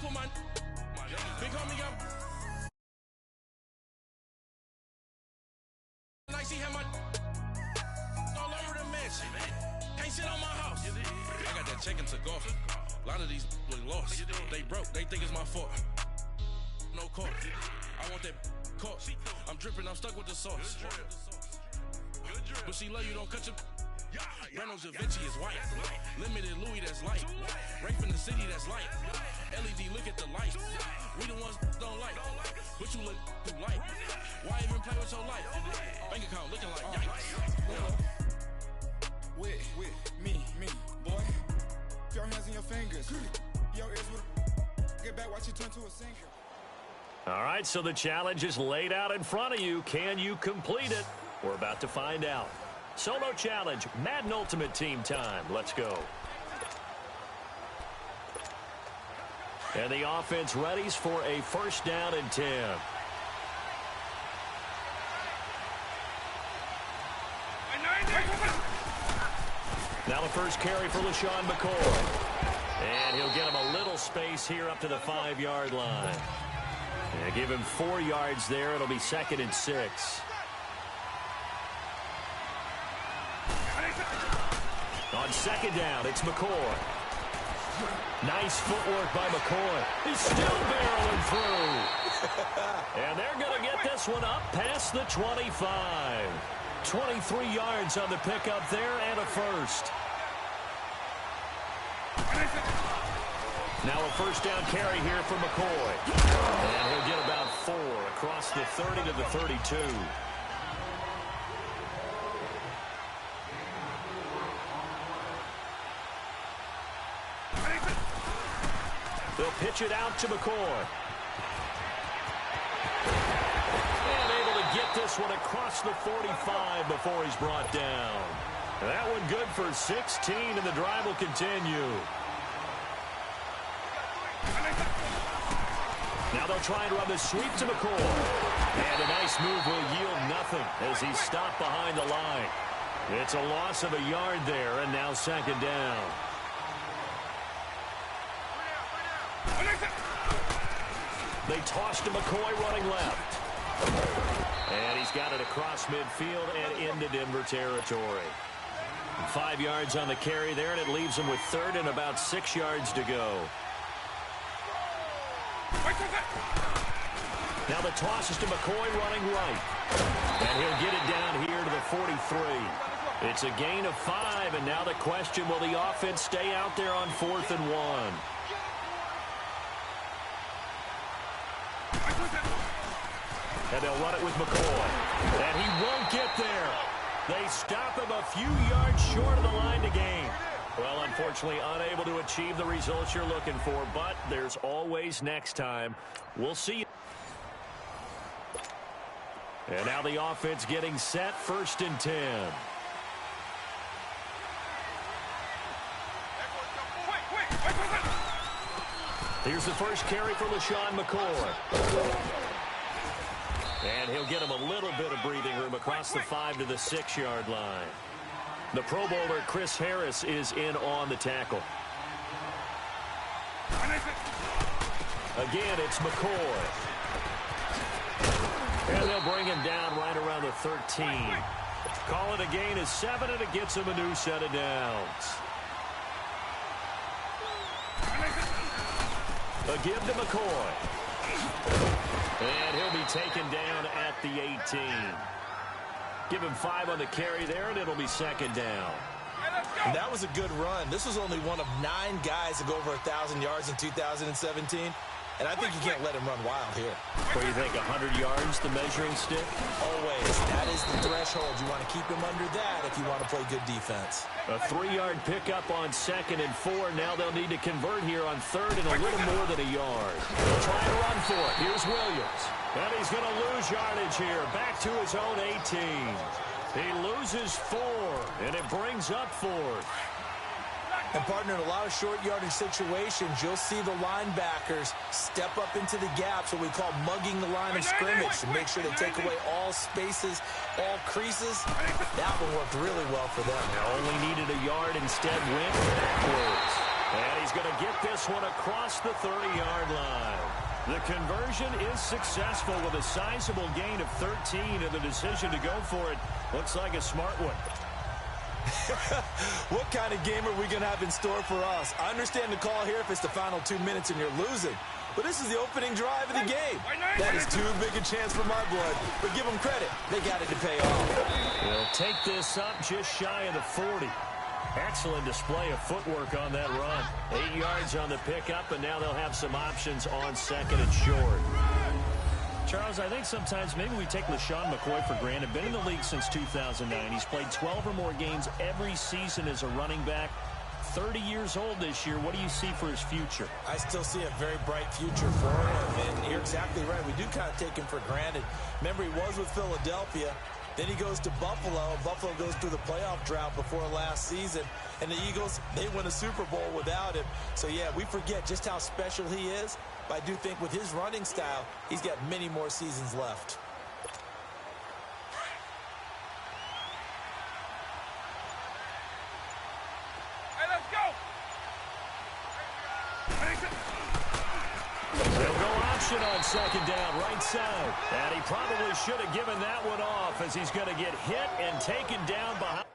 put my big homie got nice. He had my all over the mansion. Can't sit on my house. I got that chicken to golf. A lot of these look lost. They broke. They think it's my fault. No call. I want that caught. I'm dripping. I'm stuck with the sauce. But she love you. Don't cut your. Reynolds Da Vinci is white. Limited Louis, that's light. Rape in the city, that's light. LED, look at the light. We the ones don't like. But you look too light. Why even play with your life? Bank account looking like yikes. With me, boy. Your hands in your fingers. Your ears with get back, watch you turn to a singer. All right, so the challenge is laid out in front of you. Can you complete it? We're about to find out. Solo challenge, Madden Ultimate Team time. Let's go. And the offense readies for a first down and 10. Now the first carry for LaShawn McCoy. And he'll get him a little space here up to the 5-yard line. And give him 4 yards there. It'll be 2nd and 6. On 2nd down, it's McCoy. Nice footwork by McCoy. He's still barreling through. And they're going to get this one up past the 25. 23 yards on the pickup there and a first. Now a first down carry here for McCoy. And he'll get about 4 across the 30 to the 32. They'll pitch it out to McCoy. And able to get this one across the 45 before he's brought down. That one good for 16, and the drive will continue. Now they'll try and run the sweep to McCoy. And a nice move will yield nothing as he's stopped behind the line. It's a loss of a yard there, and now 2nd down. They toss to McCoy running left. And he's got it across midfield and into Denver territory. 5 yards on the carry there, and it leaves him with 3rd and about 6 yards to go. Now the toss is to McCoy running right. And he'll get it down here to the 43. It's a gain of 5, and now the question, will the offense stay out there on 4th and 1? And they'll run it with McCoy. And he won't get there. They stop him a few yards short of the line to gain. Well, unfortunately, unable to achieve the results you're looking for, but there's always next time. We'll see you. And now the offense getting set, 1st and 10. Here's the first carry for LaShawn McCoy. And he'll get him a little bit of breathing room across the 5 to the 6-yard line. The Pro Bowler, Chris Harris, is in on the tackle. Again, it's McCoy. And they'll bring him down right around the 13. Call it a gain of 7, and it gets him a new set of downs. A give to McCoy. And he'll be taken down at the 18. Give him 5 on the carry there, and it'll be 2nd down. And that was a good run. This was only one of 9 guys to go over 1,000 yards in 2017. And I think you can't let him run wild here. Where you think 100 yards, the measuring stick? Always. That is the threshold. You want to keep him under that if you want to play good defense. A 3-yard pickup on 2nd and 4. Now they'll need to convert here on 3rd and a little more than a yard. They'll try to run for it. Here's Williams. And he's going to lose yardage here. Back to his own 18. He loses 4, and it brings up 4th. And, partner, in a lot of short yardage situations, you'll see the linebackers step up into the gaps, what we call mugging the line of scrimmage, to make sure they take away all spaces, all creases. That one worked really well for them. Only needed a yard, instead went backwards. And he's going to get this one across the 30-yard line. The conversion is successful with a sizable gain of 13, and the decision to go for it looks like a smart one. What kind of game are we going to have in store for us? I understand the call here if it's the final 2 minutes and you're losing. But this is the opening drive of the game. That is too big a chance for my blood. But give them credit. They got it to pay off. They'll take this up just shy of the 40. Excellent display of footwork on that run. 8 yards on the pickup, and now they'll have some options on second and short. Charles, I think sometimes maybe we take LaShawn McCoy for granted. Been in the league since 2009. He's played 12 or more games every season as a running back. 30 years old this year. What do you see for his future? I still see a very bright future for him, and you're exactly right. We do kind of take him for granted. Remember, he was with Philadelphia. Then he goes to Buffalo. Buffalo goes through the playoff drought before last season. And the Eagles, they win a Super Bowl without him. So, yeah, we forget just how special he is. But I do think with his running style, he's got many more seasons left. Hey, let's go! They'll go option on second down, right side. And he probably should have given that one off as he's going to get hit and taken down behind.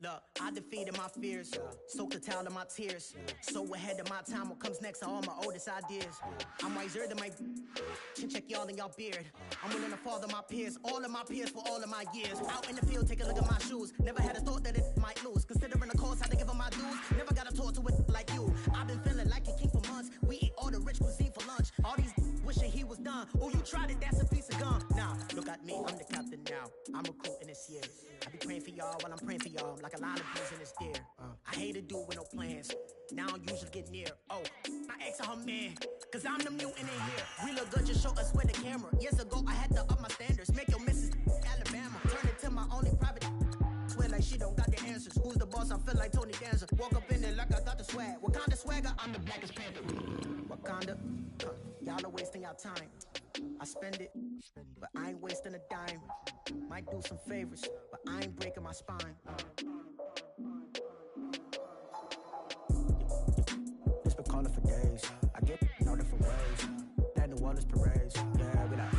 Look, I defeated my fears, soaked the towel of my tears. So ahead of my time, what comes next are all my oldest ideas. I'm wiser than my check y'all in y'all beard. I'm willing to father my peers, all of my peers for all of my years. Out in the field, take a look at my shoes. Never had a thought that it might lose. Considering the cost, had to give them my dues. Never got to talk to it like you. I've been feeling like a king for months. We eat all the rich cuisine for lunch. All these wishing he was done. Oh, you tried it, that's a piece of gum. Now, look at me, I'm the captain now. I'm recruiting this year. I be praying for y'all while I'm praying for y'all. Like a line of bees in this deer. I hate to do it with no plans. Now I usually get near. Oh, I ex her man. Cause I'm the mutant in here. We look good, just show us where the camera. Years ago, I had to up my standards. Make your missus Alabama. Turn it to my only private. Swear like she don't got the answers. Who's the boss? I feel like Tony Danza. Walk up in there like I got the swag. What kind of swagger? I'm the blackest panther. Wakanda. Y'all are wasting your time. I spend it, but I ain't wasting a dime. Might do some favors, but I ain't breaking my spine. It's been calling for days. I get no different ways. That New Orleans parades. Yeah, we like.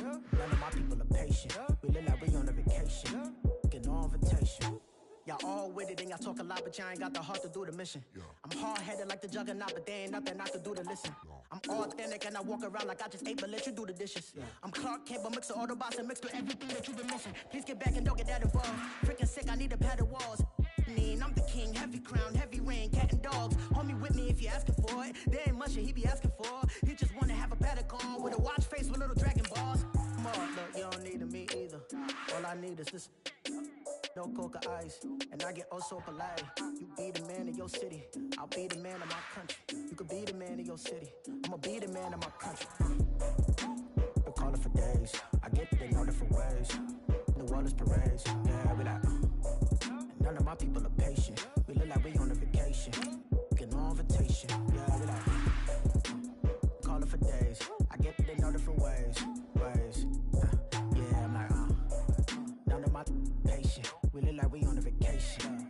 None of my people are patient. We live like we on a vacation. Get no invitation. Y'all all with it and y'all talk a lot, but y'all ain't got the heart to do the mission. I'm hard-headed like the juggernaut, but there ain't nothing I can do to listen. I'm authentic and I walk around like I just ate, but let you do the dishes. I'm Clark Kent, but mix the Autobots and mix with everything that you've been missing. Please get back and don't get that involved. Freaking sick, I need a padded walls. I'm the king, heavy crown, heavy rain, cat and dogs. Homie with me if you're asking for it. There ain't much that he be asking for. He just wanna have a paddock on with a watch face with little dragon balls. Look, you don't need me either. All I need is this. No coca ice, and I get oh so polite. You be the man of your city, I'll be the man of my country. You could be the man of your city, I'ma be the man of my country. Been calling for days, I get it in all different ways. New Orleans parades, yeah, we like. None of my people are patient. We look like we on a vacation. Get no invitation, yeah, we like. Calling for days, I get it in all different ways. Yeah, I'm like, none of my patient. We look like we on a vacation.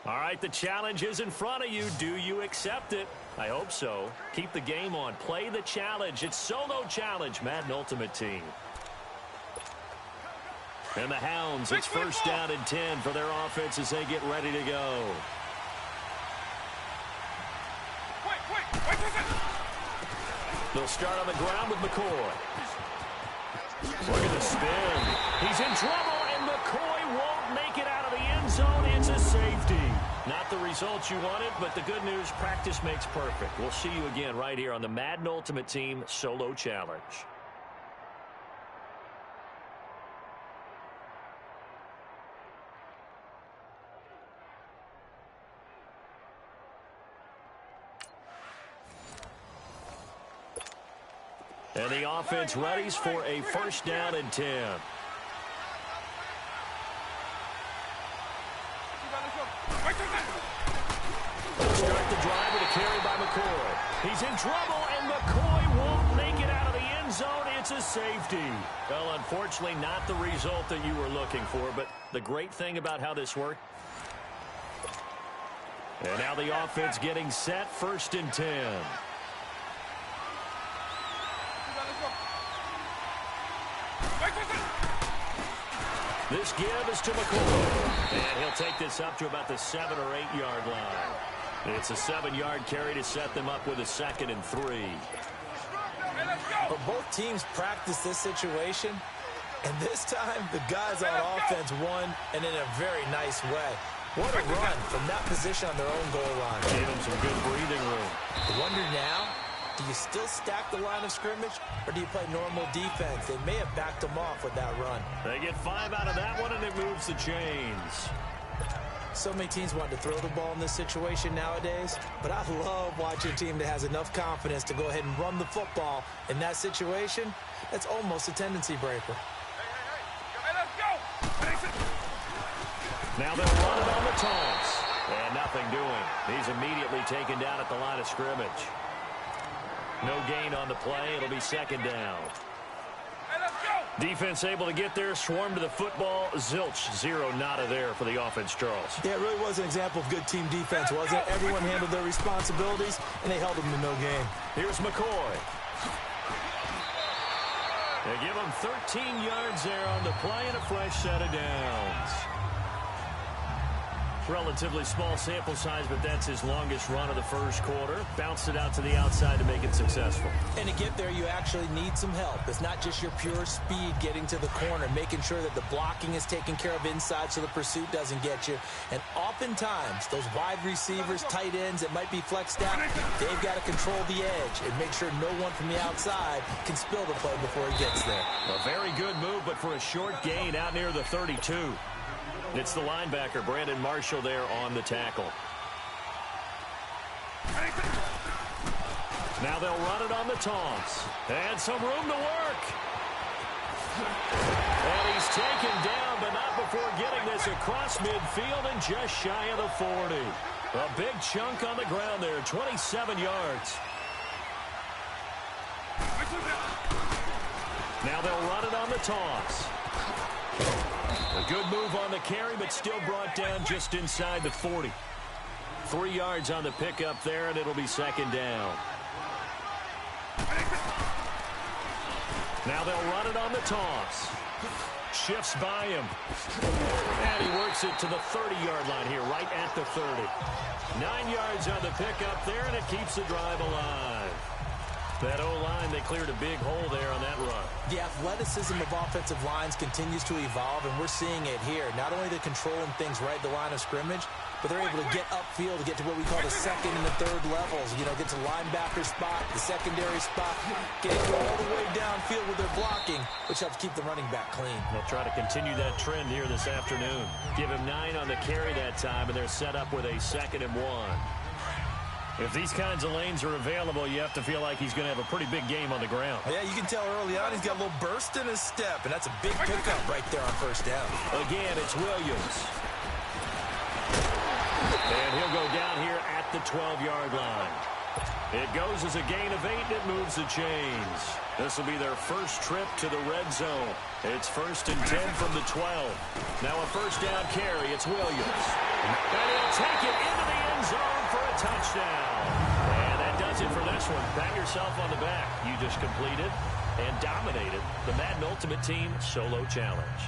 All right, the challenge is in front of you. Do you accept it? I hope so. Keep the game on. Play the challenge. It's Solo Challenge, Madden Ultimate Team. And the Hounds, it's first down and 10 for their offense as they get ready to go. They'll start on the ground with McCoy. Look at the spin. He's in trouble, and McCoy won't make it out of the end zone. It's a safety. Not the results you wanted, but the good news, practice makes perfect. We'll see you again right here on the Madden Ultimate Team Solo Challenge. And the offense readies for a first down and 10. They'll start the drive with a carry by McCoy. He's in trouble, and McCoy won't make it out of the end zone. It's a safety. Well, unfortunately, not the result that you were looking for, but the great thing about how this worked. And now the offense getting set, first and 10. This give is to McCoy. And he'll take this up to about the 7 or 8 yard line. It's a 7-yard carry to set them up with a 2nd and 3. But both teams practice this situation, and this time the guys on offense won, and in a very nice way. What a run from that position on their own goal line. Gave them some good breathing room. I wonder now, do you still stack the line of scrimmage, or do you play normal defense? They may have backed them off with that run. They get 5 out of that one, and it moves the chains. So many teams want to throw the ball in this situation nowadays, but I love watching a team that has enough confidence to go ahead and run the football in that situation. That's almost a tendency breaker. Hey, let's go! Now they'll run it on the toss. And nothing doing. He's immediately taken down at the line of scrimmage. No gain on the play. It'll be 2nd down. Defense able to get there, swarm to the football. Zilch, 0 nada there for the offense, Charles. Yeah, it really was an example of good team defense, wasn't it? Everyone handled their responsibilities, and they held them to no gain. Here's McCoy. They give him 13 yards there on the play and a fresh set of downs. Relatively small sample size, but that's his longest run of the first quarter. Bounced it out to the outside to make it successful. And to get there, you actually need some help. It's not just your pure speed getting to the corner, making sure that the blocking is taken care of inside so the pursuit doesn't get you. And oftentimes, those wide receivers, tight ends that might be flexed out, they've got to control the edge and make sure no one from the outside can spill the play before he gets there. A very good move, but for a short gain out near the 32. It's the linebacker, Brandon Marshall, there on the tackle. Now they'll run it on the toss. And some room to work. And he's taken down, but not before getting this across midfield and just shy of the 40. A big chunk on the ground there, 27 yards. Now they'll run it on the toss. A good move on the carry, but still brought down just inside the 40. 3 yards on the pickup there, and it'll be 2nd down. Now they'll run it on the toss. Shifts by him. And he works it to the 30-yard line here, right at the 30. 9 yards on the pickup there, and it keeps the drive alive. That O-line, they cleared a big hole there on that run. The athleticism of offensive lines continues to evolve, and we're seeing it here. Not only they're controlling things right at the line of scrimmage, but they're able to get upfield to get to what we call the 2nd and the 3rd levels. You know, get to linebacker spot, the secondary spot, get all the way downfield with their blocking, which helps keep the running back clean. They'll try to continue that trend here this afternoon. Give him 9 on the carry that time, and they're set up with a 2nd and 1. If these kinds of lanes are available, you have to feel like he's going to have a pretty big game on the ground. Yeah, you can tell early on he's got a little burst in his step, and that's a big pickup right there on first down. Again, it's Williams. And he'll go down here at the 12-yard line. It goes as a gain of 8, and it moves the chains. This will be their first trip to the red zone. It's 1st and 10 from the 12. Now a first down carry. It's Williams. And he'll take it into the end zone for a touchdown. And that does it for this one. Pat yourself on the back. You just completed and dominated the Madden Ultimate Team Solo Challenge.